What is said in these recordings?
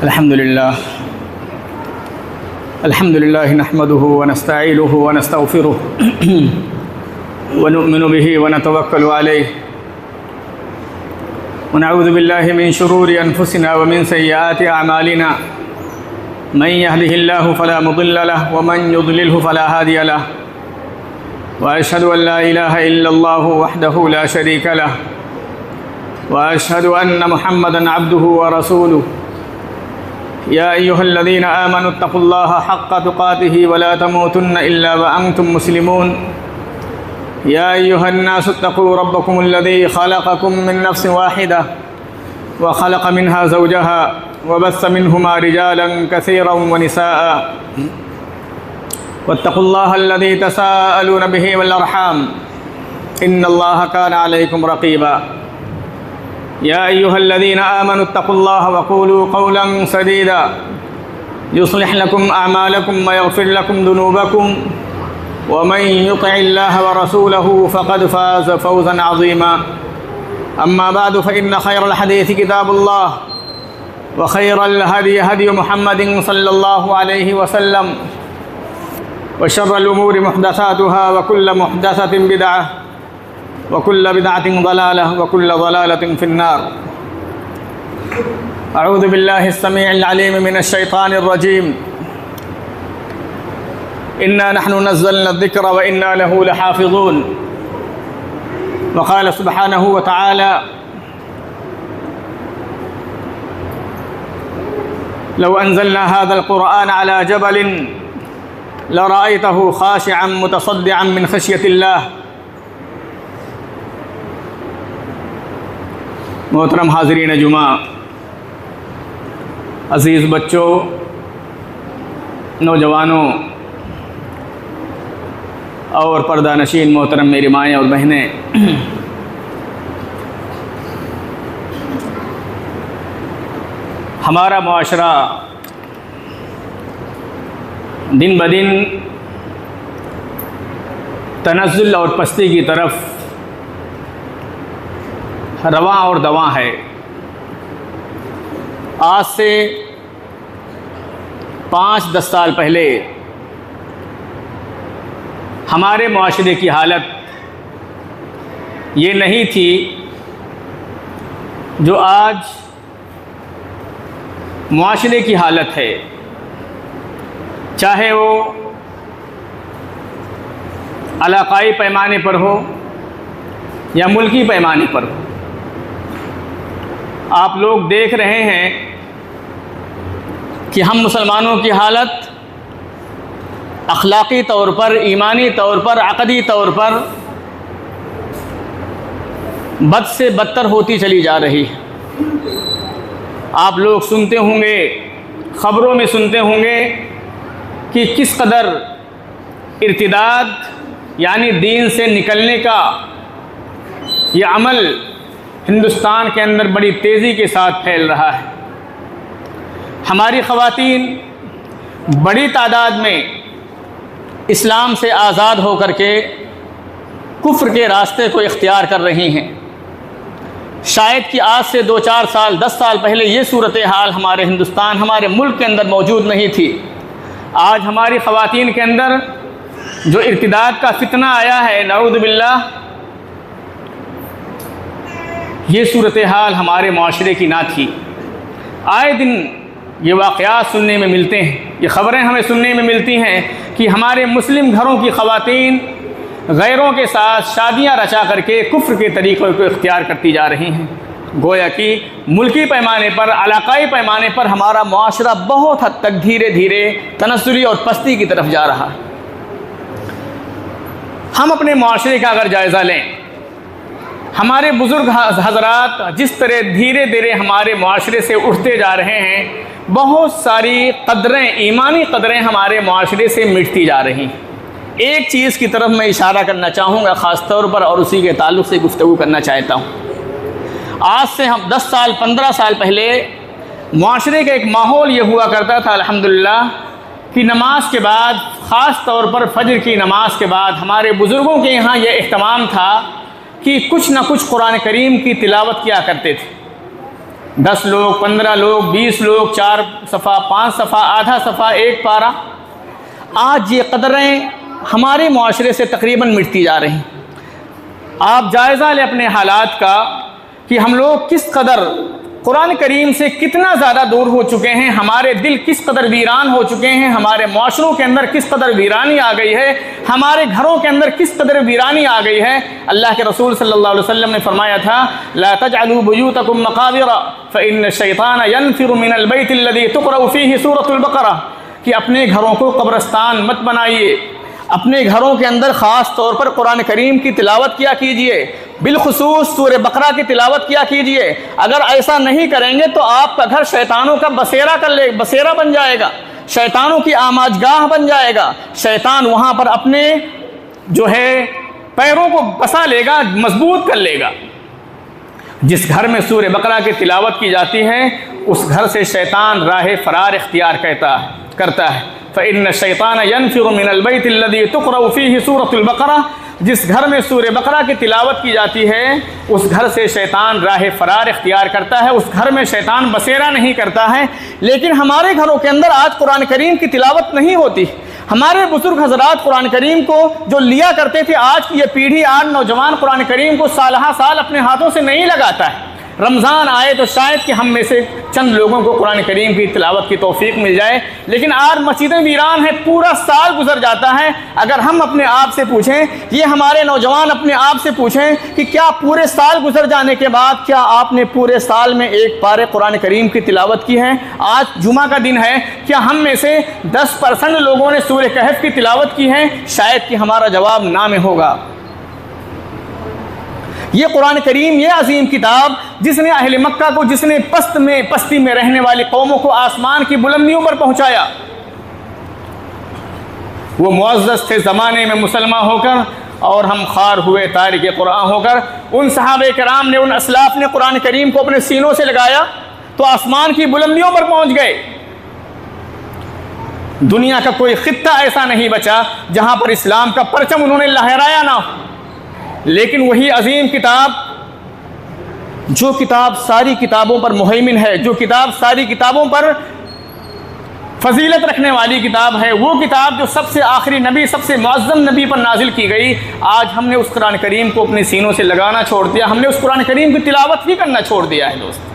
अल्हम्दुलिल्लाह नहमदुहु व नस्तईनुहु व नस्तगफिरुहु व नु'मिनु बिही व नतवक्कलु अलैहि व नऊज़ु बिल्लाहि मिन शुरूरि अनफुसिना व मिन सय्यिआति अअमालिना मन यहदिहिल्लाहु फला मुदिल्ल लहु व मन युद्लिलहु फला हादिय लहु व अशहदु अन ला इलाहा इल्लल्लाहु वहदहु ला शरीक लहु व अशहदु अन्न मुहम्मदन अब्दुहु व रसूलुहु या अय्युहल्लज़ीना आमनु अत्तक़ुल्लाह हक़्क़ तुक़ातिही व ला तमूतुन्न इल्ला व अंतुम मुस्लिमून या अय्युहन्नासु इत्तक़ू रब्बकुमुल्लज़ी ख़लक़कुम मिन नफ़्सिन वाहिदह व ख़लक़ मिनहा ज़ौजहा व बस्स मिनहुमा रिजालन कसीरन व निसाअ वत्तक़ुल्लाहल्लज़ी तसाअलून बिही वल अर्हाम इन्नल्लाह कान अलैकुम रक़ीबा या अय्युहल्लज़ीना आमनु अत्तक़ुल्लाह वक़ूलू क़ौलन सदीदा युस्लिह लकुम अअमालकुम व यग़फ़िर लकुम ज़ुनूबकुम व मन युतिइल्लाह व रसूलहु फ़क़द फ़ाज़ फ़ौज़न अज़ीमा अम्मा बअद फ़इन्न ख़ैरल हदीथि किताबुल्लाह व ख़ैरल हदी हदी मुहम्मदिन सल्लल्लाहु अलैहि वसल्लम व शर्रल उमूरि मुहदसातुहा व कुल्लु मुहदसतिन बिदअह व कुल्लु बिदअतिन ज़लालह व कुल्लु ज़लालतिन फ़िन्नार अऊज़ु बिल्लाहिस समीइल अलीम मिनश शैतानिर रजीम इन्ना नहनु नज़्ज़लना ज़िक्र व इन्ना लहू लहाफ़िज़ून व क़ाल सुब्हानहु व तआला लौ अंज़लना हाज़ल क़ुरआन अला जबलिन लरअयतहु ख़ाशिअन मुतसद्दिअन मिन ख़श्यतिल्लाह। मोहतरम हाज़रीन जुमा, अज़ीज़ बच्चों, नौजवानों और पर्दा नशीन मोहतरम मेरी माएँ और बहनें, हमारा मुआशरा दिन ब दिन तनज़्ज़ुल और पस्ती की तरफ रवां और दवां है। आज से 5-10 साल पहले हमारे मुआशरे की हालत ये नहीं थी जो आज मुआशरे की हालत है, चाहे वो इलाक़ाई पैमाने पर हो या मुल्की पैमाने पर हो। आप लोग देख रहे हैं कि हम मुसलमानों की हालत अखलाक़ी तौर पर, ईमानी तौर पर, अक़दी तौर पर बद से बदतर होती चली जा रही है। आप लोग सुनते होंगे, ख़बरों में सुनते होंगे कि किस कदर इर्तिदाद यानी दीन से निकलने का ये अमल हिंदुस्तान के अंदर बड़ी तेज़ी के साथ फैल रहा है। हमारी ख़वातीन बड़ी तादाद में इस्लाम से आज़ाद होकर के कुफ्र के रास्ते को इख्तियार कर रही हैं। शायद कि आज से 2-4 साल, 10 साल पहले ये सूरत हाल हमारे हिंदुस्तान, हमारे मुल्क के अंदर मौजूद नहीं थी। आज हमारी ख़वातीन के अंदर जो इर्तिदाद का फितना आया है, नऊज़ु बिल्लाह, ये सूरत हाल हमारे माशरे की ना थी। आए दिन ये वाक़यात सुनने में मिलते हैं, ये ख़बरें हमें सुनने में मिलती हैं कि हमारे मुस्लिम घरों की ख़वातीन गैरों के साथ शादियां रचा करके कुफ्र के तरीक़ों को इख्तियार करती जा रही हैं। गोया कि मुल्की पैमाने पर, इलाक़ाई पैमाने पर हमारा मुआशरा बहुत हद तक धीरे धीरे तनस्सुली और पस्ती की तरफ जा रहा है। हम अपने मुआशरे का अगर जायज़ा लें, हमारे बुज़ुर्ग हज़रात जिस तरह धीरे धीरे हमारे मुआशरे से उठते जा रहे हैं, बहुत सारी कदरें, ईमानी कदरें हमारे मुआशरे से मिटती जा रही हैं। एक चीज़ की तरफ मैं इशारा करना चाहूँगा ख़ास तौर पर, और उसी के ताल्लुक़ से गुफ्तगू करना चाहता हूँ। आज से हम 10 साल 15 साल पहले मुआशरे का एक माहौल ये हुआ करता था अल्हम्दुलिल्लाह कि नमाज के बाद, ख़ास तौर पर फ़जर की नमाज के बाद, हमारे बुज़ुर्गों के यहाँ ये एहतमाम था कि कुछ न कुछ कुरान करीम की तिलावत किया करते थे। 10 लोग, 15 लोग, 20 लोग, 4 सफ़ा, 5 सफ़ा, आधा सफ़ा, एक पारा। आज ये कदरें हमारे माशरे से तकरीबन मिटती जा रही। आप जायज़ा लें अपने हालात का कि हम लोग किस कदर कुरान करीम से कितना ज़्यादा दूर हो चुके हैं, हमारे दिल किस कदर वीरान हो चुके हैं, हमारे माशरों के अंदर किस कदर वीरानी आ गई है, हमारे घरों के अंदर किस कदर वीरानी आ गई है। अल्लाह के रसूल सल्लल्लाहु अलैहि वसल्लम ने फरमाया था, ला तजअलू बुयूतकुम मकाबिरा फ़इन्न शैतान यनफिरु मिनल बैतिल लज़ी तुक़रअ फ़ीहि सूरतुल बक़रा, कि अपने घरों को कब्रस्तान मत बनाइए, अपने घरों के अंदर ख़ास तौर पर कुरान करीम की तिलावत किया कीजिए, बिलखुसूस सूरह बकरा की तिलावत किया कीजिए। अगर ऐसा नहीं करेंगे तो आपका घर शैतानों का बसेरा बन जाएगा, शैतानों की आमाजगाह बन जाएगा। शैतान वहाँ पर अपने जो है पैरों को बसा लेगा, मजबूत कर लेगा। जिस घर में सूरह बकरा की तिलावत की जाती है उस घर से शैतान राह फरार इख्तियार करता है। फ़इन्न शैतान यनफिरु मिनल बैतिल लज़ी तुक़रअ फ़ीहि सूरतुल बक़रा, जिस घर में सूरह बकरा की तिलावत की जाती है उस घर से शैतान राह फरार इख्तियार करता है, उस घर में शैतान बसेरा नहीं करता है। लेकिन हमारे घरों के अंदर आज कुरान करीम की तिलावत नहीं होती। हमारे बुजुर्ग हजरात कुरान करीम को जो लिया करते थे, आज की ये पीढ़ी, आज नौजवान कुरान करीम को साल अपने हाथों से नहीं लगाता है। रमज़ान आए तो शायद कि हम में से चंद लोगों को कुरान करीम की तिलावत की तौफीक मिल जाए, लेकिन आज मस्जिदें वीरान हैं, पूरा साल गुजर जाता है। अगर हम अपने आप से पूछें, ये हमारे नौजवान अपने आप से पूछें कि क्या पूरे साल गुजर जाने के बाद क्या आपने पूरे साल में एक पारे कुरान करीम की तिलावत की है? आज जुमा का दिन है, क्या हम में से 10% लोगों ने सूरह कहफ की तिलावत की है? शायद कि हमारा जवाब ना में होगा। ये कुरान करीम, ये अजीम किताब जिसने अहले मक्का को, जिसने पस्ती में रहने वाली कौमों को आसमान की बुलंदियों पर पहुंचाया, वो मुअज़्ज़ज़ थे ज़माने में मुसलमान होकर और हम खार हुए तारिक कुरान होकर। उन सहाबे किराम ने, उन असलाफ ने कुरान करीम को अपने सीनों से लगाया तो आसमान की बुलंदियों पर पहुंच गए। दुनिया का कोई खित्ता ऐसा नहीं बचा जहां पर इस्लाम का परचम उन्होंने लहराया ना हो। लेकिन वही अजीम किताब, जो किताब सारी किताबों पर मुहैमिन है, जो किताब सारी किताबों पर फजीलत रखने वाली किताब है, वो किताब जो सबसे आखिरी नबी, सबसे मुअज़्ज़म नबी पर नाजिल की गई, आज हमने उस कुरान करीम को अपने सीनों से लगाना छोड़ दिया, हमने उस कुरान करीम की तिलावत ही करना छोड़ दिया है। दोस्त,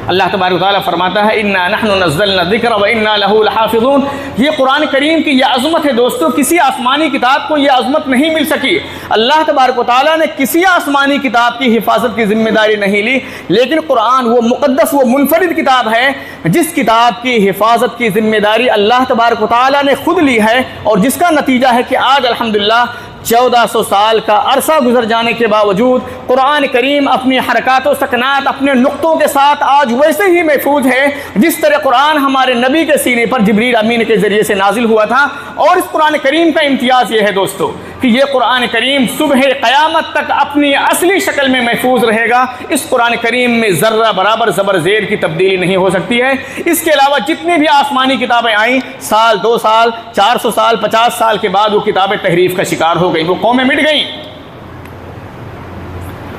अल्लाह तबारक व तआला फरमाता है, इन्ना नहनु नज़्ज़लना ज़िक्र व इन्ना लहू लहाफ़िज़ून। ये कुरान करीम की यह अज़मत है दोस्तों, किसी आसमानी किताब को यह अज़मत नहीं मिल सकी। अल्लाह तबारक व तआला ने किसी आसमानी किताब की हिफाजत की जिम्मेदारी नहीं ली, लेकिन कुरान वो मुक़द्दस, वो मुनफरिद किताब है जिस किताब की हिफाजत की जिम्मेदारी अल्लाह तबारक व तआला ने खुद ली है, और जिसका नतीजा है कि आज अल्हम्दुलिल्लाह 1400 साल का अरसा गुजर जाने के बावजूद कुरान करीम अपनी हरकत व सकनात, अपने नुक्तों के साथ आज वैसे ही महफूज है जिस तरह कुरान हमारे नबी के सीने पर जिब्रील अमीन के ज़रिए से नाजिल हुआ था। और इस कुरान करीम का इम्तियाज़ ये है दोस्तों कि ये कुरान करीम सुबह क़यामत तक अपनी असली शक्ल में महफूज रहेगा। इस कुरान करीम में ज़र्रा बराबर ज़बर ज़ेर की तब्दीली नहीं हो सकती है। इसके अलावा जितनी भी आसमानी किताबें आईं, साल, 2 साल, 400 साल, 50 साल के बाद वो किताबें तहरीफ का शिकार हो गई, वो कौमें मिट गई।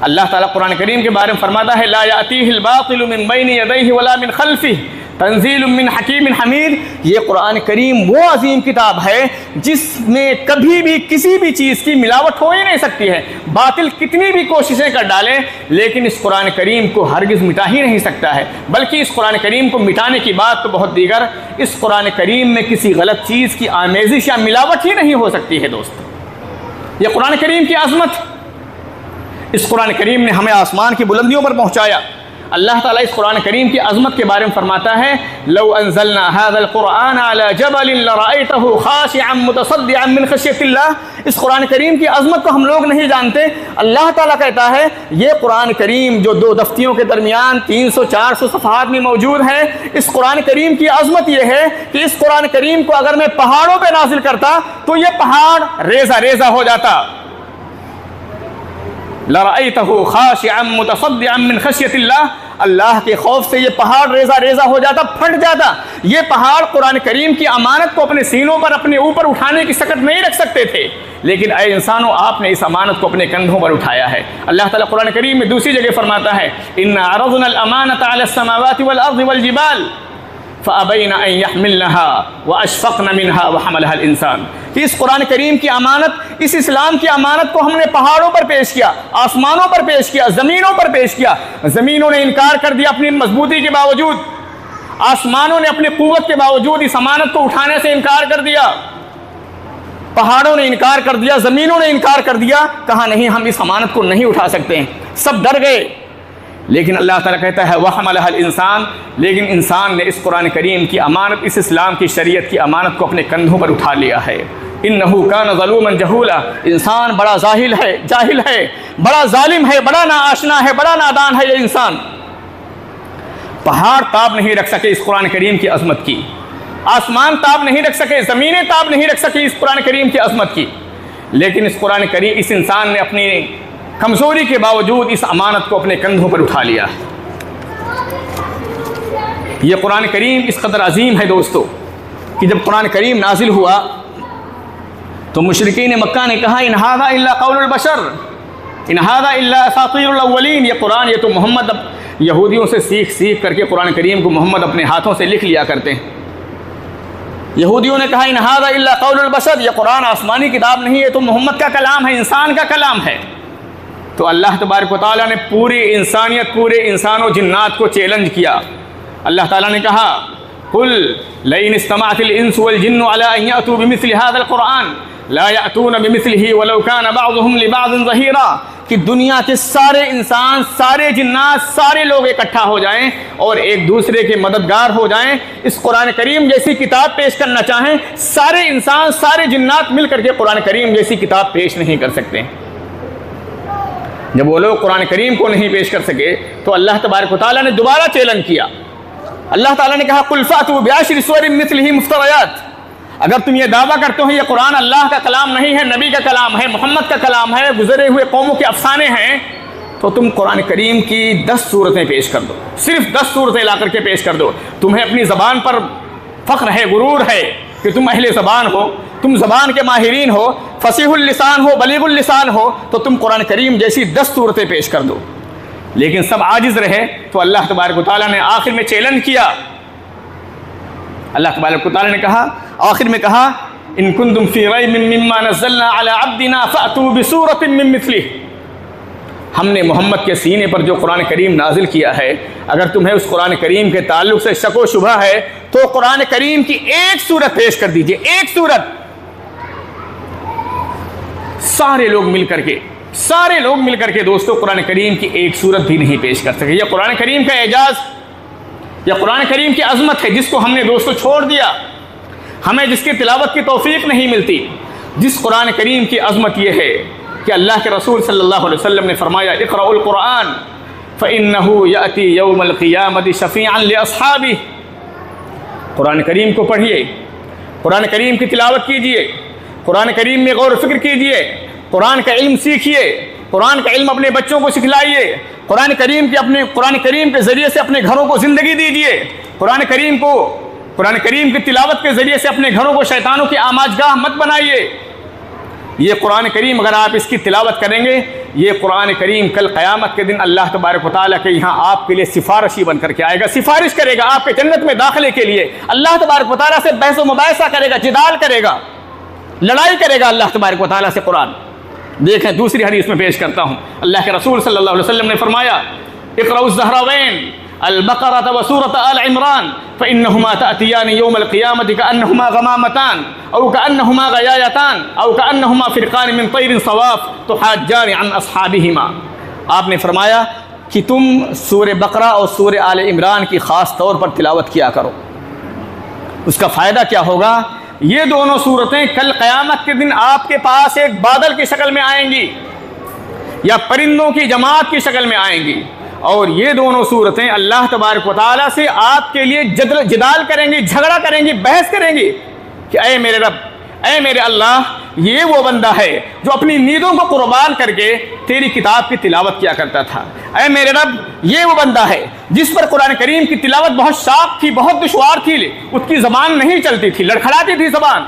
अल्लाह ताला कुरान करीम के बारे में फरमाता है, ला यातीहिल बातिलु मिन बैनि यदैहि वला मिन खल्फिही तंज़ीलुम मिन हकीमिन हमीद। ये कुरान करीम वो अजीम किताब है जिसमें कभी भी किसी भी चीज़ की मिलावट हो ही नहीं सकती है। बातिल कितनी भी कोशिशें कर डाले, लेकिन इस कुरान करीम को हरगिज़ मिटा ही नहीं सकता है। बल्कि इस कुरान करीम को मिटाने की बात तो बहुत दीगर, इस कुरान करीम में किसी गलत चीज़ की आमेज़िश या मिलावट ही नहीं हो सकती है। दोस्तों, ये कुरान करीम की आज़मत, इस कुरान करीम ने हमें आसमान की बुलंदियों पर पहुँचाया। अल्लाह ताला इस कुरान करीम की अज़मत के बारे में फरमाता है, लौ अंज़लना हाज़ल कुरान अला जबलिन लरअयतहु खाशिअन मुतसद्दिअन मिन खश्यतिल्लाह। इस कुरान करीम की अज़मत को हम लोग नहीं जानते। अल्लाह ताला कहता है ये कुरान करीम जो 2 दफ्तियों के दरमियान 300-400 सफ़हात में मौजूद है, इस कुरान करीम की अज़मत यह है कि इस कुरान करीम को अगर मैं पहाड़ों पर नाजिल करता तो ये पहाड़ रेज़ा रेज़ा हो जाता। लरअयतहु खाशिअन मुतसद्दिअन मिन खश्यतिल्लाह, अल्लाह के खौफ से ये पहाड़ रेज़ा रेज़ा हो जाता, फट जाता। ये पहाड़ कुरान करीम की अमानत को अपने सीनों पर अपने ऊपर उठाने की सकत नहीं रख सकते थे, लेकिन ऐ इंसानों आपने इस अमानत को अपने कंधों पर उठाया है। अल्लाह ताला कुरान करीम में दूसरी जगह फरमाता है, इन्ना अरज़ना अल-अमानत अला समावाति वल अर्ज़ि वल जिबाल फ़अबैना अन यहमिलनहा व अशफ़क़न मिनहा व हमलहा अल-इंसान। कि इस कुरान करीम की अमानत, इस इस्लाम की अमानत को हमने पहाड़ों पर पेश किया, आसमानों पर पेश किया, ज़मीनों पर पेश किया। ज़मीनों ने इनकार कर दिया अपनी मजबूती के बावजूद, आसमानों ने अपनी क़ुव्वत के बावजूद इस अमानत को उठाने से इनकार कर दिया, पहाड़ों ने इनकार कर दिया, ज़मीनों ने इनकार कर दिया, कहा नहीं हम इस अमानत को नहीं उठा सकते हैं, सब डर गए। लेकिन अल्लाह ताला कहता है वहमलहा अल-इंसान, लेकिन इंसान ने इस कुरान करीम की अमानत, इस इस्लाम की शरीयत की अमानत को अपने कंधों पर उठा लिया है। इन्नहु कान ज़लूमन जहूला, इंसान बड़ा जाहिल है, बड़ा जालिम है, बड़ा नाआशना है, बड़ा नादान है ये इंसान। पहाड़ ताब नहीं रख सके इस कुरान करीम की अज़मत की, आसमान ताब नहीं रख सके, ज़मीनें ताब नहीं रख सके इस कुरान करीम की अज़मत की, लेकिन इस कुरान करीम, इस इंसान ने अपनी कमज़ोरी के बावजूद इस अमानत को अपने कंधों पर उठा लिया। यह कुरान करीम इस कदर अजीम है दोस्तों कि जब कुरान करीम नाजिल हुआ तो मुशरिकीन मक्का ने कहा इन हाज़ा इल्ला क़ौलुल बशर, इन हाज़ा इल्ला असातीरुल अव्वलीन। ये कुरान, ये तो मोहम्मद यहूदियों से सीख करके कुरान करीम को मोहम्मद अपने हाथों से लिख लिया करते हैं। यहूदियों ने कहा इन हाज़ा इल्ला क़ौलुल बशर, ये कुरान आसमानी किताब नहीं है, तो मोहम्मद का कलाम है, इंसान का कलाम है। तो अल्लाह तबारक व तआला ने पूरी इंसानियत, पूरे इंसानों जिन्नात को चैलेंज किया। अल्लाह ताला ने कहा कुल लइन इस्तमाअतिल इंसु वल जिन्नु अला अन यअतू बिमिस्लि हाज़ल कुरान ला यअतून बिमिस्लिही वलौ कान बअज़ुहुम लिबअज़िन ज़हीरा, कि दुनिया के सारे इंसान, सारे जिन्नात, सारे लोग इकट्ठा हो जाएं और एक दूसरे के मददगार हो जाएं, इस कुरान करीम जैसी किताब पेश करना चाहें, सारे इंसान, सारे जिन्नात मिल करके कुरान करीम जैसी किताब पेश नहीं कर सकते। जब वो लोग कुरान करीम को नहीं पेश कर सके तो अल्लाह तबारक व तआला ने दोबारा चैलेंज किया। अल्लाह ताला ने कहा कुल फ़अतू बिअशरि सूवरिन मिस्लिही मुफ्तरयात, अगर तुम ये दावा करते हो ये कुरान अल्लाह का कलाम नहीं है, नबी का कलाम है, मोहम्मद का कलाम है, गुजरे हुए कौमों के अफसाने हैं, तो तुम कुरान करीम की 10 सूरतें पेश कर दो, सिर्फ 10 सूरतें ला करके पेश कर दो। तुम्हें अपनी ज़बान पर फ़ख्र है, गुरूर है कि तुम अहले ज़बान हो, तुम ज़बान के माहिरीन हो, फसीहुल लिसान हो, बलीगुल लिसान हो, तो तुम कुरान करीम जैसी 10 सूरतें पेश कर दो। लेकिन सब आजिज़ रहे तो अल्लाह तबारक व तआला ने आखिर में चैलेंज किया। अल्लाह तबारक व तआला ने कहा, आखिर में कहा इन कुंतुम फ़ी रैबिन मिम्मा नज़्ज़लना अला अब्दिना फ़अतू बिसूरतिन मिन मिस्लिही, हमने मोहम्मद के सीने पर जो कुरान करीम नाजिल किया है, अगर तुम्हें उस कुरान करीम के ताल्लुक़ से शक व शुबा है तो कुरान करीम की एक सूरत पेश कर दीजिए, एक सूरत। सारे लोग मिल करके दोस्तों कुरान करीम की एक सूरत भी नहीं पेश कर सके। यह कुरान करीम का एजाज़, यह कुरान करीम की अज़मत है जिसको हमने दोस्तों छोड़ दिया, हमें जिसकी तिलावत की तौफीक नहीं मिलती। जिस कुरान करीम की अज़मत यह है कि अल्लाह के रसूल सल्लल्लाहु अलैहि वसल्लम ने फरमाया इक़राउल कुरान फ़इन्नहु यअती यौमल क़ियामति शफ़ीअन लिअस्हाबिही, कुरान करीम को पढ़िए, कुरान करीम की तिलावत कीजिए, कुरान करीम में गौर फ़िक्र कीजिए, कुरान का इल्म सीखिए, कुरान का इल्म अपने बच्चों को सिखलाइए, कुरान करीम के ज़रिए से अपने घरों को ज़िंदगी दीजिए, कुरान करीम की तिलावत के ज़रिए से अपने घरों को शैतानों की आमाजगाह मत बनाइए। ये कुरान करीम अगर आप इसकी तिलावत करेंगे, ये कुरान करीम कल क़यामत के दिन अल्लाह तबारक व तआला के यहाँ आपके लिए सिफारिशी बन करके आएगा, सिफारिश करेगा आपके जन्नत में दाखिले के लिए। अल्लाह तबारक व तआला से बहस व मुबाहिसा करेगा, जिदाल करेगा, लड़ाई करेगा अल्लाह तबारक व तआला से। कुरान देखें, दूसरी हदीस में पेश करता हूँ, अल्लाह के रसूल सल्लल्लाहु अलैहि वसल्लम ने फरमाया इक़राउज़ ज़हरावैन अल-बक़रत व सूरत आल-इमरान फ़इन्नहुमा तअतियानी यौमल क़ियामति कअन्नहुमा गमामतान औ कअन्नहुमा गयायतान औ कअन्नहुमा फ़िरक़ान मिन तैरिन सवाफ़ तुहाज्जानी अन अस्हाबिहिमा। आपने फरमाया कि तुम सूरह बकरा और सूरह आल इमरान की ख़ास तौर पर तिलावत किया करो। उसका फ़ायदा क्या होगा? ये दोनों सूरतें कल क़यामत के दिन आपके पास एक बादल की शक्ल में आएंगी या परिंदों की जमात की शक्ल में आएंगी, और ये दोनों सूरतें अल्लाह तबारक व तआला से आपके लिए जिदाल करेंगी, झगड़ा करेंगी, बहस करेंगी कि ऐ मेरे रब, ऐ मेरे अल्लाह, ये वो बंदा है जो अपनी नींदों को कुर्बान करके तेरी किताब की तिलावत किया करता था। ऐ मेरे रब, ये वो बंदा है जिस पर कुरान करीम की तिलावत बहुत शाक थी, बहुत दुश्वार थी, उसकी ज़बान नहीं चलती थी, लड़खड़ाती थी ज़बान,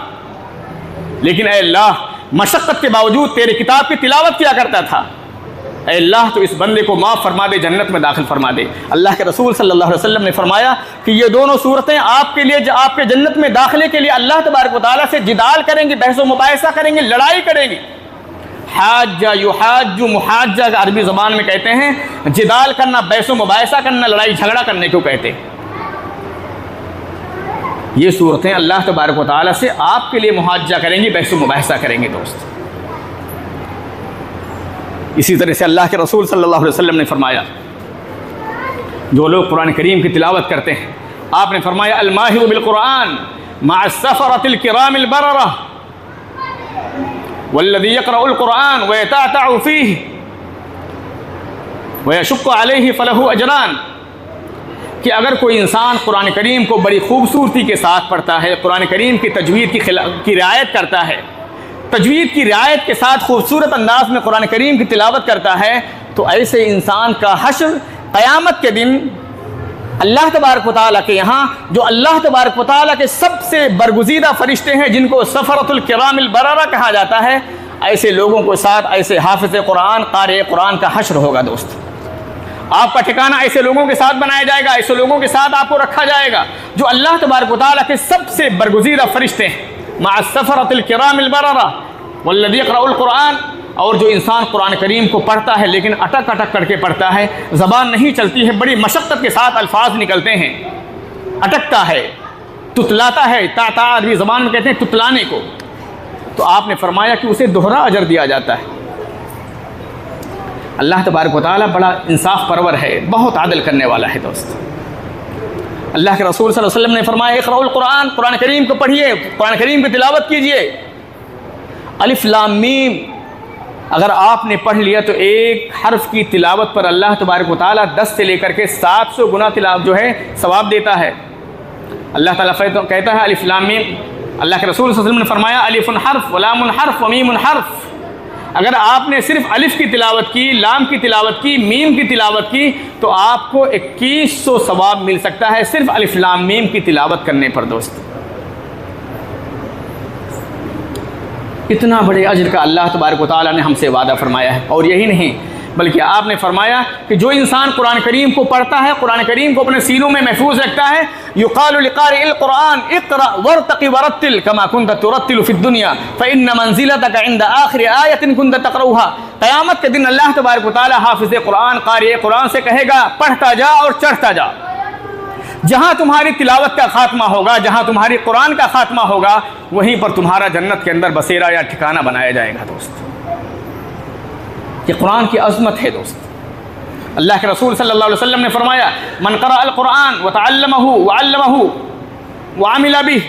लेकिन ऐ अल्लाह मशक्क़त के बावजूद तेरी किताब की तिलावत किया करता था। ऐ अल्लाह तो इस बंदे को माफ़ फरमा दे, जन्नत में दाखिल फरमा दे। अल्लाह के रसूल सल्लल्लाहु अलैहि वसल्लम ने फरमाया कि ये दोनों सूरतें आपके लिए, आपके जन्नत में दाखिले के लिए अल्लाह तबारक व तआला से जिदाल करेंगी, बहस व मुबाहिसा करेंगी, लड़ाई करेंगी। हाज्जा युहाज्जु, मुहाज्जा का अरबी ज़बान में कहते हैं जिदाल करना, बहस व मुबाहिसा करना, लड़ाई झगड़ा करने को कहते हैं। ये सूरतें अल्लाह तबारक व तआला से आपके लिए मुहाज्जा करेंगी, बहस व मुबाहिसा करेंगे। दोस्त, इसी तरह से अल्लाह के रसूल सल्लल्लाहु अलैहि वसल्लम ने फरमाया, जो लोग कुरान करीम की तिलावत करते हैं, आपने फरमाया अल माहिरु बिल कुरान मअ सफरतिल किरामिल बररा वल्लज़ी यक़रउल कुरान व यतअतअ फ़ीहि व यशुक्कु अलैहि फलहु अजरान, कि अगर कोई इंसान कुरान करीम को बड़ी खूबसूरती के साथ पढ़ता है, कुरान करीम की तजवीद की रियायत करता है, तजवीद की रियायत के साथ खूबसूरत अंदाज में कुरान करीम की तिलावत करता है, तो ऐसे इंसान का हश्र क़यामत के दिन अल्लाह तबारक व तआला के यहाँ, जो अल्लाह तबारक व तआला के सबसे बरगुज़ीदा फ़रिश्ते हैं जिनको सफ़रतुल किरामिल बररा कहा जाता है, ऐसे लोगों के साथ, ऐसे हाफ़िज़ कुरान, क़ारी कुरान का हश्र होगा। दोस्त, आपका ठिकाना ऐसे लोगों के साथ बनाया जाएगा, ऐसे लोगों के साथ आपको रखा जाएगा जो अल्लाह तबारक व तआला के सबसे बरगुज़ीदा फ़रिश्ते हैं। मअ सफ़रतिल किरामिल बररा वल्लज़ी यक़रउल कुरान, और जो इंसान कुरान करीम को पढ़ता है लेकिन अटक अटक करके पढ़ता है, ज़बान नहीं चलती है, बड़ी मशक्क़त के साथ अल्फाज निकलते हैं, अटकता है, तुतलाता है, ताता अरबी ज़बान में कहते हैं तुतलाने को, तो आपने फरमाया कि उसे दोहरा अजर दिया जाता है। अल्लाह तबारक व तआला बड़ा इंसाफ परवर है, बहुत आदल करने वाला है। दोस्त, अल्लाह के रसूल सल्लल्लाहु अलैहि वसल्लम ने फरमाया इक़राउल कुरान, कुरान करीम को पढ़िए, कुरान करीम की तिलावत कीजिए। अलिफ लाम मीम, अगर आपने पढ़ लिया तो एक हर्फ की तिलावत पर अल्लाह तबारक व तआला 10 से लेकर के 700 गुना तिलावत जो है सवाब देता है। अल्लाह ताला कहता है अलिफ लाम मीम, अल्लाह के रसूल सल्लल्लाहु अलैहि वसल्लम ने फरमाया अलिफुन हर्फ व लामुन हर्फ व मीमुन हर्फ, अगर आपने सिर्फ अलिफ की तिलावत की, लाम की तिलावत की, मीम की तिलावत की, तो आपको 2100 सवाब मिल सकता है सिर्फ अलिफ लाम मीम की तिलावत करने पर। दोस्त, इतना बड़े अजर का अल्लाह तबारक व तआला ने हमसे वादा फरमाया है। और यही नहीं, बल्कि आपने फरमाया कि जो इंसान कुरान करीम को पढ़ता है, कुरान करीम को अपने सीनों में महफूज रखता है, युक़ालु लिक़ारिइल कुरान इक़रा वरतक़ि वरत्तिल कमा कुन्त तुरत्तिलु फ़िद दुनिया फ़इन्न मंज़िलतक इंद आख़िरि आयतिन कुन्त तक़रऊहा, क़यामत के दिन अल्लाह तबारक व तआला हाफ़िज़ कुरान, क़ारी कुरान से कहेगा पढ़ता जा और चढ़ता जा, जहाँ तुम्हारी तिलावत का खात्मा होगा, जहाँ तुम्हारी कुरान का खात्मा होगा, वहीं पर तुम्हारा जन्नत के अंदर बसेरा या ठिकाना बनाया जाएगा। दोस्त, ये कुरान की अज़मत है। दोस्त, अल्लाह के रसूल सल्लल्लाहु अलैहि वसल्लम ने फरमाया मन क़रअल कुरान व तअल्लमहु व अल्लमहु व अमिला बिहि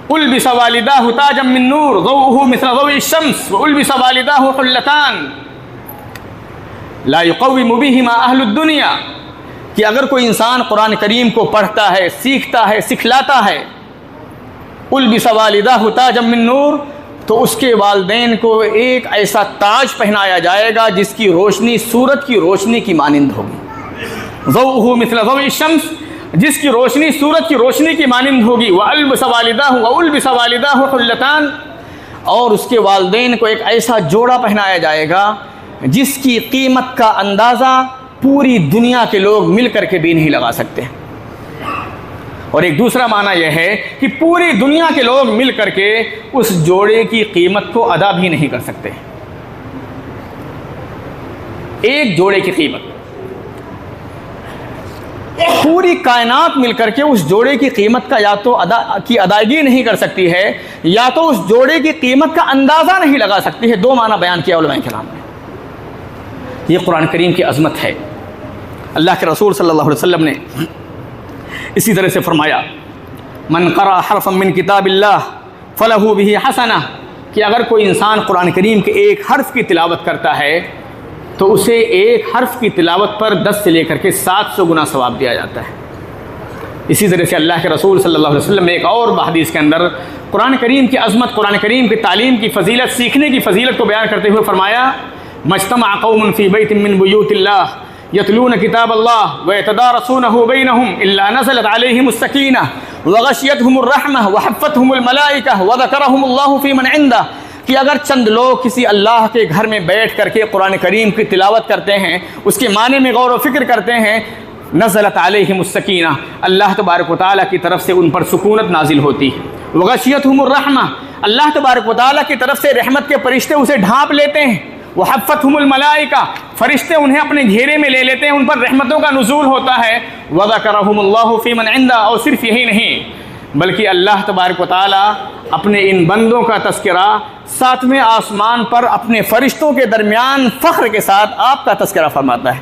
उल्बिस वालिदाहु ताजम मिन नूर ज़ौउहु मिस्ल ज़ौइ शम्स व उल्बिस वालिदाहु हुल्लतान ला युक़व्विमु बिहिमा अहलुद दुनिया, कि अगर कोई इंसान कुरान करीम को पढ़ता है, सीखता है, सिखलाता है, उल्बिस वालिदाहु ताजम मिन नूर, तो उसके वालिदैन को एक ऐसा ताज पहनाया जाएगा जिसकी रोशनी सूरज की रोशनी की मानिंद होगी। ज़ौउहु मिस्ल ज़ौइ शम्स, जिसकी रोशनी सूरज की रोशनी की मानिंद होगी। व अल्बस वालिदाहु हुल्लतान, और उसके वालिदैन को एक ऐसा जोड़ा पहनाया जाएगा जिसकी कीमत का अंदाज़ा पूरी दुनिया के लोग मिल करके भी नहीं लगा सकते। और एक दूसरा माना यह है कि पूरी दुनिया के लोग मिल करके उस जोड़े की कीमत को अदा भी नहीं कर सकते। एक जोड़े की कीमत, पूरी कायनात मिल करके उस जोड़े की कीमत का या तो अदायगी नहीं कर सकती है, या तो उस जोड़े की कीमत का अंदाज़ा नहीं लगा सकती है। दो माना बयान किया उलमाए किराम ने। ये कुरान करीम की अज़मत है। अल्लाह के रसूल सल्लल्लाहु अलैहि वसल्लम ने इसी तरह से फरमाया मन क़रा हरफ़न मिन किताबिल्लाह फ़लहु बिही हसना, कि अगर कोई इंसान कुरान करीम के एक हर्फ़ की तिलावत करता है तो उसे एक हर्फ़ की तिलावत पर 10 से लेकर के 700 गुना सवाब दिया जाता है। इसी तरह से अल्लाह के रसूल सल्लल्लाहु अलैहि वसल्लम ने एक और हदीस के अंदर कुरान करीम की अज़मत, कुरान करीम की तालीम की फ़जीलत, सीखने की फ़जीलत को बयान करते हुए फरमाया, मज्तमा कौमुन फ़ी बैतिन मिन बुयूतिल्लाह यतलून किताबल्लाह व यतदारसूनहु बैनहुम इल्ला नज़लत अलैहिमुस सकीनह व गशियतहुमुर रहमह व हफ़्फ़तहुमुल मलाइका व ज़करहुमुल्लाहु फ़ी मन इंदह, कि अगर चंद लोग किसी अल्लाह के घर में बैठ करके कुरान करीम की तिलावत करते हैं, उसके माने में गौर व फिक्र करते हैं, नज़लत अलैहिमुस सकीना, अल्लाह तबारक व तआला की तरफ से उन पर सुकूनत नाजिल होती है। व गशियतहुमुर रहमह, अल्लाह तबारक व तआला की तरफ से रहमत के फरिश्ते उसे ढांप लेते हैं। व हफ़्फ़तहुमुल मलाइका, फरिश्ते उन्हें अपने घेरे में ले लेते हैं, उन पर रहमतों का नुज़ूल होता है। व ज़करहुमुल्लाहु फ़ी मन इंदह, और सिर्फ यही नहीं बल्कि अल्लाह तबारक व तआला अपने इन बंदों का तज़किरा सातवें आसमान पर अपने फरिश्तों के दरमियान फ़ख्र के साथ आपका तज़किरा फरमाता है।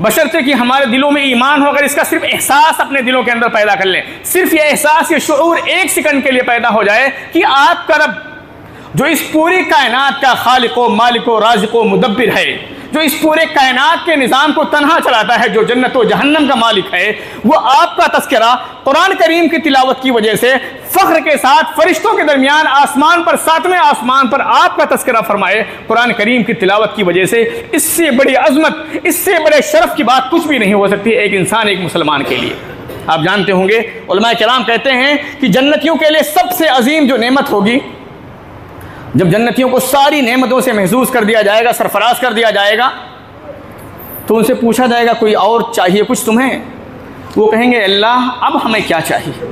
बशर्ते कि हमारे दिलों में ईमान हो। अगर इसका सिर्फ एहसास अपने दिलों के अंदर पैदा कर लें, सिर्फ ये एहसास, ये शऊर एक सेकंड के लिए पैदा हो जाए कि आपका रब जो इस पूरी कायनात का खालिको मालिको राज़िको मुदब्बिर है, जो इस पूरे कायनात के निज़ाम को तन्हा चलाता है, जो जन्नत व जहन्नम का मालिक है, वो आपका तज़किरा कुरान करीम की तिलावत की वजह से फ़ख्र के साथ फरिश्तों के दरमियान आसमान पर, सातवें आसमान पर आपका तज़किरा फरमाए कुरान करीम की तिलावत की वजह से, इससे बड़ी अज़मत, इससे बड़े शरफ़ की बात कुछ भी नहीं हो सकती एक इंसान, एक मुसलमान के लिए। आप जानते होंगे उलमा किराम कहते हैं कि जन्नतियों के लिए सबसे अजीम जो नेमत होगी, जब जन्नतियों को सारी नेमतों से महसूस कर दिया जाएगा, सरफराज कर दिया जाएगा, तो उनसे पूछा जाएगा कोई और चाहिए कुछ तुम्हें? वो कहेंगे अल्लाह अब हमें क्या चाहिए,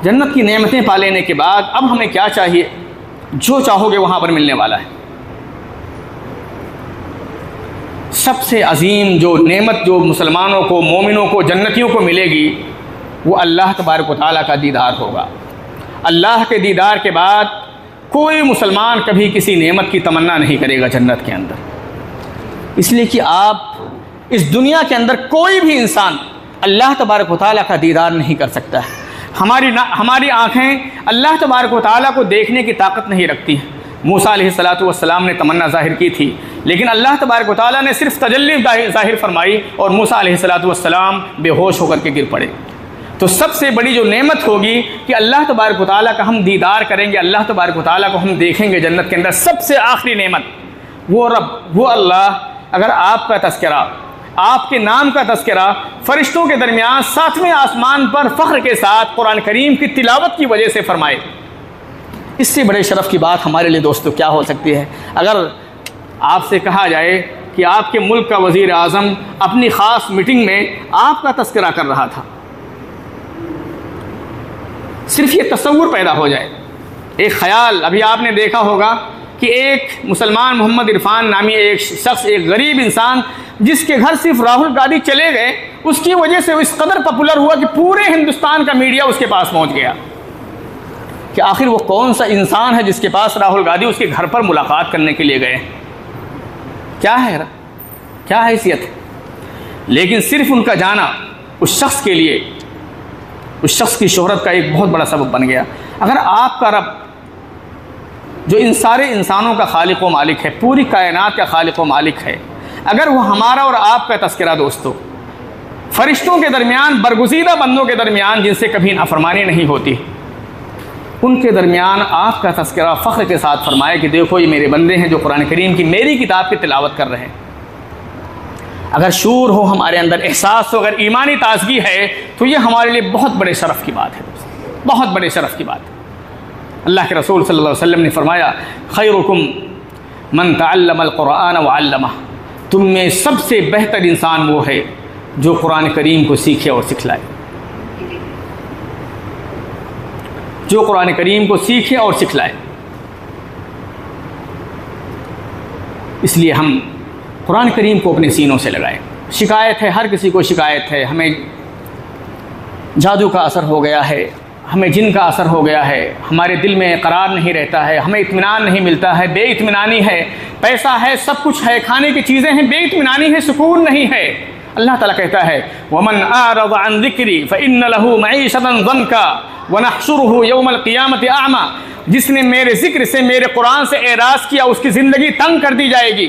जन्नत की नेमतें पा लेने के बाद अब हमें क्या चाहिए, जो चाहोगे वहाँ पर मिलने वाला है। सबसे अजीम जो नेमत जो मुसलमानों को, मोमिनों को, जन्नतियों को मिलेगी, वो अल्लाह तबारक व तआला का दीदार होगा। अल्लाह के दीदार के बाद कोई मुसलमान कभी किसी नेमत की तमन्ना नहीं करेगा जन्नत के अंदर, इसलिए कि आप इस दुनिया के अंदर कोई भी इंसान अल्लाह तबारक व तआला का दीदार नहीं कर सकता है। हमारी आँखें अल्लाह तबारक व तआला को देखने की ताकत नहीं रखती। मूसा अलैहिस्सलातु वस्सलाम ने तमन्ना ज़ाहिर की थी, लेकिन अल्लाह तबारक व तआला ने सिर्फ तजल्ली ज़ाहिर फरमाई और मूसा अलैहिस्सलातु वस्सलाम बेहोश होकर के गिर पड़े। तो सबसे बड़ी जो नेमत होगी कि अल्लाह तबारक व तआला का हम दीदार करेंगे, अल्लाह तबारक व तआला को हम देखेंगे जन्नत के अंदर, सबसे आखिरी नेमत वो रब, वो अल्लाह अगर आपका तज़किरा, आपके नाम का तज़किरा फरिश्तों के दरमियान सातवें आसमान पर फ़ख्र के साथ कुरान करीम की तिलावत की वजह से फरमाए, इससे बड़े शरफ़ की बात हमारे लिए दोस्तों क्या हो सकती है। अगर आपसे कहा जाए कि आपके मुल्क का वज़ीर आज़म अपनी ख़ास मीटिंग में आपका तज़किरा कर रहा था, सिर्फ ये तसव्वुर पैदा हो जाए, एक ख़याल। अभी आपने देखा होगा कि एक मुसलमान मोहम्मद इरफान नामी एक शख्स, एक गरीब इंसान, जिसके घर सिर्फ राहुल गांधी चले गए, उसकी वजह से वो इस कदर पॉपुलर हुआ कि पूरे हिंदुस्तान का मीडिया उसके पास पहुंच गया कि आखिर वो कौन सा इंसान है जिसके पास राहुल गांधी उसके घर पर मुलाकात करने के लिए गए, क्या है, क्या हैसियत है। लेकिन सिर्फ उनका जाना उस शख्स के लिए, उस शख्स की शोहरत का एक बहुत बड़ा सबब बन गया। अगर आपका रब जो इन सारे इंसानों का खालिक व मालिक है, पूरी कायनात का खालिक व मालिक है, अगर वो हमारा और आपका तज़किरा दोस्तों फरिश्तों के दरमियान, बरगुज़ीदा बंदों के दरमियान जिनसे कभी नाफरमानी नहीं होती, उनके दरमियान आपका तज़किरा फ़ख्र के साथ फरमाए कि देखो ये मेरे बंदे हैं जो कुरान करीम की, मेरी किताब की तिलावत कर रहे हैं। अगर शूर हो हमारे अंदर, एहसास हो, अगर ईमानी ताज़गी है, तो ये हमारे लिए बहुत बड़े शरफ़ की बात है, बहुत बड़े शरफ़ की बात है। अल्लाह के रसूल सल्लल्लाहु अलैहि वसल्लम ने फरमाया, खैरुकुम मन तअल्लमल कुरान व अल्लमह, तुम में सबसे बेहतर इंसान वो है जो कुरान करीम को सीखे और सिखलाए, जो कुरान करीम को सीखे और सिखलाए। इसलिए हम कुरान करीम को अपने सीनों से लगाएं। शिकायत है, हर किसी को शिकायत है, हमें जादू का असर हो गया है, हमें जिन का असर हो गया है, हमारे दिल में करार नहीं रहता है, हमें इत्मीनान नहीं मिलता है, बेइत्मीनानी है, पैसा है, सब कुछ है, खाने की चीज़ें हैं, बेइत्मीनानी है, सुकून नहीं है। अल्लाह ताला कहता है, वमन आरज़ अन ज़िक्री फ़इन्न लहू मईशतन ज़न्का व नहशुरुहु यौमल क़ियामति अअमा, जिसने मेरे ज़िक्र से, मेरे कुरान से एराज़ किया, उसकी ज़िंदगी तंग कर दी जाएगी,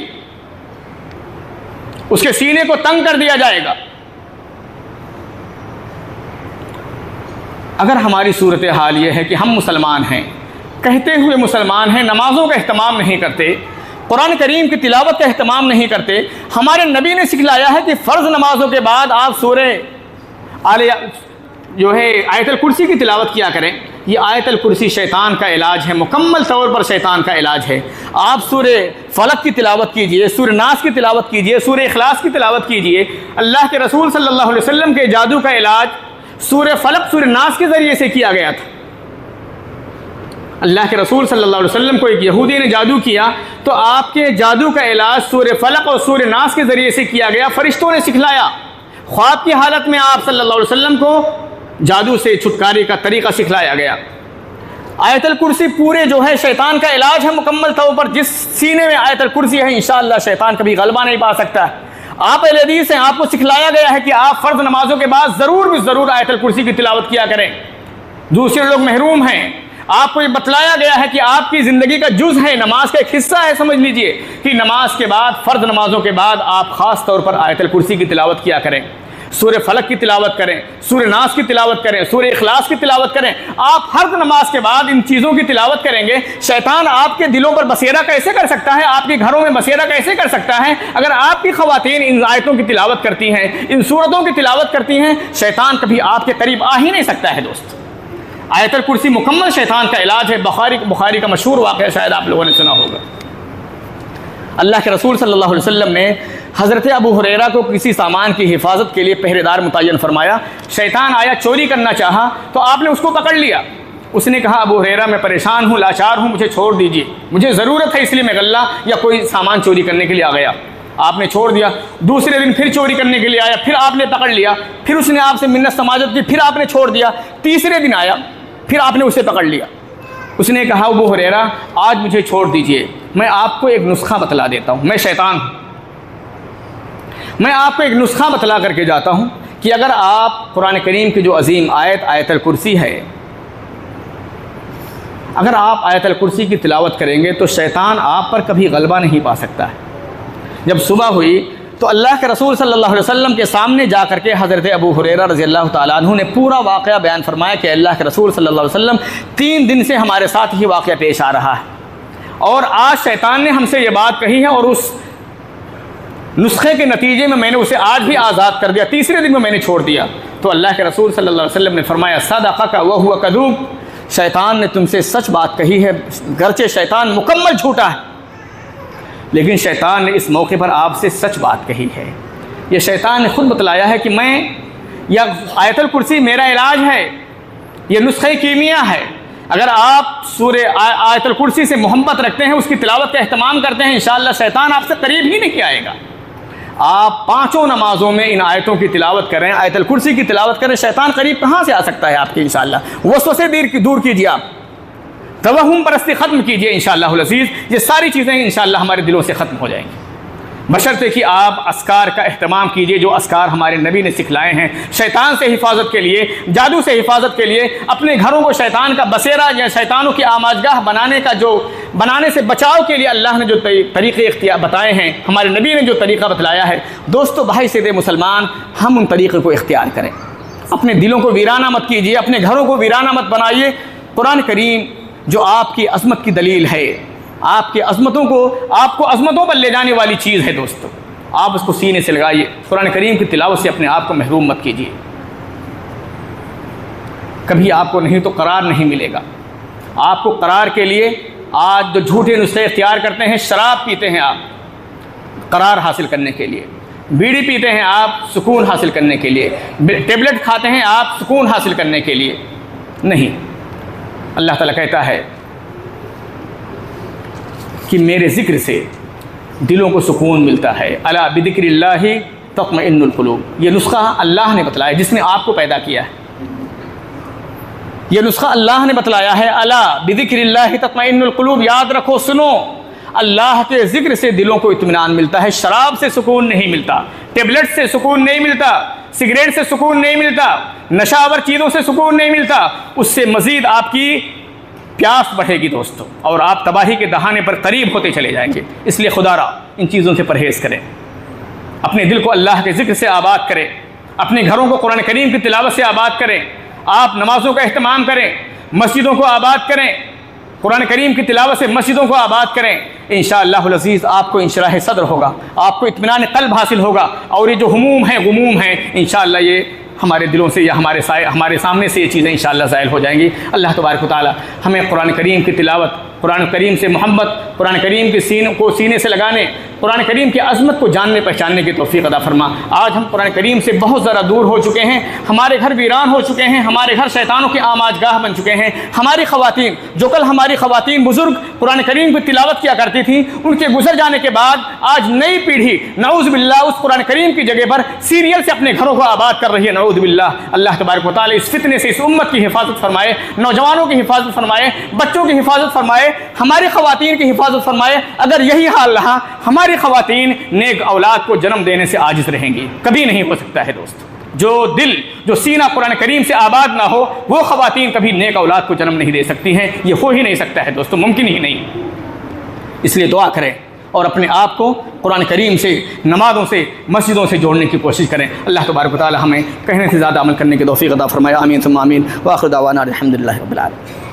उसके सीने को तंग कर दिया जाएगा, अगर हमारी सूरत हाल ये है कि हम मुसलमान हैं, कहते हुए मुसलमान हैं, नमाज़ों का अहतमाम नहीं करते, कुरान करीम की तिलावत का अहतमाम नहीं करते, हमारे नबी ने सिखलाया है कि फ़र्ज़ नमाज़ों के बाद आप सूरह आले जो है आयतल कुर्सी की तिलावत किया करें। ये आयतल कुर्सी शैतान का इलाज है, मुकम्मल तौर पर शैतान का इलाज है। आप सूरह फलक की तिलावत कीजिए, सूरह नास की तिलावत कीजिए, सूरह इखलास की तिलावत कीजिए। अल्लाह के रसूल सल्लल्लाहु अलैहि वसल्लम के जादू का इलाज सूरह फलक सूरह नास के ज़रिए से किया गया था। अल्लाह के रसूल सल्लल्लाहु अलैहि वसल्लम को एक यहूदी ने जादू किया, तो आपके जादू का इलाज सूरह फलक और सूरह नास के ज़रिए से किया गया। फरिश्तों ने सिखलाया, ख्वाब की हालत में आप सल्लल्लाहु अलैहि वसल्लम को जादू से छुटकारे का तरीका सिखलाया गया। आयतल कुर्सी पूरे जो है शैतान का इलाज है मुकम्मल तौर पर। जिस सीने में आयतल कुर्सी है इंशाअल्लाह शैतान कभी गलबा नहीं पा सकता। आप अहले हदीस हैं, आपको सिखलाया गया है कि आप फ़र्ज़ नमाजों के बाद ज़रूर आयतल कुर्सी की तिलावत किया करें। दूसरे लोग महरूम हैं, आपको ये बतलाया गया है कि आपकी ज़िंदगी का जुज़ है, नमाज का एक हिस्सा है। समझ लीजिए कि नमाज के बाद, फ़र्ज़ नमाजों के बाद आप ख़ास तौर पर आयतल कुर्सी की तिलावत किया करें, सूरह फलक की तिलावत करें, सूरह नास की तिलावत करें, सूरह इखलास की तिलावत करें। आप हर नमाज के बाद इन चीज़ों की तिलावत करेंगे। शैतान आपके दिलों पर बसेरा कैसे कर सकता है, आपके घरों में बसेरा कैसे कर सकता है? अगर आपकी ख़वातीन इन आयतों की तिलावत करती हैं, इन सूरतों की तिलावत करती हैं, शैतान कभी आपके करीब आ ही नहीं सकता है। दोस्त, आयतल कुर्सी मुकम्मल शैतान का इलाज है। बुखारी का मशहूर वाक़या शायद आप लोगों ने सुना होगा। अल्लाह के रसूल सल्लल्लाहु अलैहि वसल्लम ने हज़रत अबू हुरैरा को किसी सामान की हिफाजत के लिए पहरेदार मुतय्यन फरमाया। शैतान आया, चोरी करना चाहा, तो आपने उसको पकड़ लिया। उसने कहा, अबू हुरैरा मैं परेशान हूँ, लाचार हूँ, मुझे छोड़ दीजिए, मुझे ज़रूरत है, इसलिए मैं गल्ला या कोई सामान चोरी करने के लिए आ गया। आपने छोड़ दिया। दूसरे दिन फिर चोरी करने के लिए आया, फिर आपने पकड़ लिया, फिर उसने आपसे मिन्नत समाजत की, फिर आपने छोड़ दिया। तीसरे दिन आया, फिर आपने उसे पकड़ लिया। उसने कहा, अबू हुरैरा आज मुझे छोड़ दीजिए, मैं आपको एक नुस्खा बतला देता हूँ, मैं शैतान हूँ, मैं आपको एक नुस्खा बतला करके जाता हूँ कि अगर आप कुरान करीम की जो अजीम आयत आयतल कुर्सी है, अगर आप आयतल कुर्सी की तिलावत करेंगे तो शैतान आप पर कभी गलबा नहीं पा सकता है। जब सुबह हुई तो अल्लाह के रसूल सल्लल्लाहु अलैहि वसल्लम के सामने जा करके हज़रत अबू हुरैरा रज़ियल्लाहु ताला अन्हु ने पूरा वाक़या बयान फरमाया कि अल्लाह के रसूल सल्लल्लाहु अलैहि वसल्लम 3 दिन से हमारे साथ ही वाक़या पेश आ रहा है और आज शैतान ने हमसे ये बात कही है और उस नुस्खे के नतीजे में मैंने उसे आज भी आज़ाद कर दिया, तीसरे दिन में मैंने छोड़ दिया। तो अल्लाह के रसूल सल्लल्लाहु अलैहि वसल्लम ने फरमाया, सदक़का व हुवा कज़ूब, शैतान ने तुमसे सच बात कही है, गरचे शैतान मुकम्मल झूठा है, लेकिन शैतान ने इस मौके पर आपसे सच बात कही है। यह शैतान ने खुद बतलाया है कि मैं या आयतल कुर्सी मेरा इलाज है, यह नुस्खे कीमिया है। अगर आप सूरह आयतल कुर्सी से मोहब्बत रखते हैं, उसकी तिलावत का एहतमाम करते हैं, इंशाअल्लाह शैतान आपसे करीब ही नहीं आएगा। आप 5 नमाजों में इन आयतों की तिलावत करें, आयतल कुर्सी की तिलावत करें, शैतान करीब कहाँ से आ सकता है आपके? इंशाअल्लाह वसवसे दूर कीजिए, आप तवहुम परस्ती ख़त्म कीजिए इंशाअल्लाहुल अज़ीज़। ये सारी चीज़ें इंशाअल्लाह हमारे दिलों से ख़त्म हो जाएंगी, बशर्ते कि आप अस्कार का एहतमाम कीजिए जो अस्कार हमारे नबी ने सिखलाए हैं। शैतान से हिफाजत के लिए, जादू से हिफाजत के लिए, अपने घरों को शैतान का बसेरा या शैतानों की आमाजगाह बनाने से बचाव के लिए अल्लाह ने जो तरीक़े इख्तियार बताए हैं, हमारे नबी ने जो तरीक़ा बतलाया है, दोस्तों भाई से दे मुसलमान, हम उन तरीक़े को इख्तियार करें। अपने दिलों को वीराना मत कीजिए, अपने घरों को वीराना मत बनाइए। कुरान करीम जो आपकी अज़मत की दलील है, आपकी अज़मतों को, आपको अज़मतों पर ले जाने वाली चीज़ है दोस्तों, आप उसको सीने से लगाइए। कुरान करीम की तिलावत से अपने आप को महरूम मत कीजिए, कभी आपको नहीं तो करार नहीं मिलेगा। आपको करार के लिए आज जो झूठे नुस्खे इख्तियार करते हैं, शराब पीते हैं आप करार हासिल करने के लिए, बीड़ी पीते हैं आप सुकून हासिल करने के लिए, टेबलेट खाते हैं आप सुकून हासिल करने के लिए, नहीं। अल्लाह ताला कहता है कि मेरे ज़िक्र से दिलों को सुकून मिलता है। अला बिज़िक्रिल्लाहि तत्मइन्नुल क़ुलूब। ये नुस्खा अल्लाह ने बतलाया, जिसने आपको पैदा किया है। ये नुस्खा अल्लाह ने बतलाया है। अला बिज़िक्रिल्लाहि तत्मइन्नुल क़ुलूब। याद रखो, सुनो, अल्लाह के ज़िक्र से दिलों को इत्मीनान मिलता है। शराब से सुकून नहीं मिलता, टेबलेट से सुकून नहीं मिलता, सिगरेट से सुकून नहीं मिलता, नशावर चीज़ों से सुकून नहीं मिलता। उससे मज़ीद आपकी प्यास बढ़ेगी दोस्तों, और आप तबाही के दहाने पर करीब होते चले जाएंगे। इसलिए खुदारा इन चीज़ों से परहेज़ करें, अपने दिल को अल्लाह के ज़िक्र से आबाद करें, अपने घरों को कुरान करीम की तिलावत से आबाद करें, आप नमाज़ों का अहतमाम करें, मस्जिदों को आबाद करें, कुरान करीम की तिलावत से मस्जिदों को आबाद करें। इंशाअल्लाहुल अज़ीज़ आपको इंशराह सद्र होगा, आपको इत्मीनान क़ल्ब हासिल होगा, और ये जो हुमूम हैं गुमूम हैं इंशाअल्लाह ये हमारे दिलों से या हमारे सामने से ये चीज़ें इंशाअल्लाह ज़ाहिल हो जाएंगी। अल्लाह तबारक व तआला हमें कुरान करीम की तिलावत, कुरान करीम से मोहब्बत, कुरान करीम के सीने से लगाने, कुरान करीम की अज़मत को जानने पहचानने की तौफ़ीक़ अता फरमा। आज हम कुरान करीम से बहुत ज़्यादा दूर हो चुके हैं, हमारे घर वीरान हो चुके हैं, हमारे घर शैतानों की आमाजगाह बन चुके हैं। हमारी ख़वातीन, जो कल हमारी ख़वातीन बुज़ुर्ग कुरान करीम की तिलावत किया करती थी, उनके गुजर जाने के बाद आज नई पीढ़ी नऊज़ बिल्लाह उस कुरान करीम की जगह पर सीरियल से अपने घरों को आबाद कर रही है। नऊज़ बिल्लाह। अल्लाह तबारक व तआला इस फितने से इस उम्मत की हिफाजत फरमाए, नौजवानों की हिफाजत फरमाए, बच्चों की हिफाजत फरमाए, हमारी ख़वातीन की हिफाजत फरमाए। अगर यही हाल रहा, हमारी ख़वातीन नेक औलाद को जन्म देने से आजिज़ रहेंगी। कभी नहीं हो सकता है दोस्त। जो सीना कुरान करीम से आबाद ना हो, वो ख़वातीन कभी नेक औलाद को जन्म नहीं दे सकती हैं। ये हो ही नहीं सकता है दोस्तों, मुमकिन ही नहीं। इसलिए दुआ करें और अपने आप को कुरान करीम से, नमाज़ों से, मस्जिदों से जोड़ने की कोशिश करें। अल्लाह तबारक व तआला हमें कहने से ज़्यादा अमल करने की तौफ़ीक़ अता फ़रमाए। आमीन सुम्मा आमीन। व आखिर दावाना अल्हम्दुलिल्लाहि रब्बिल आलमीन।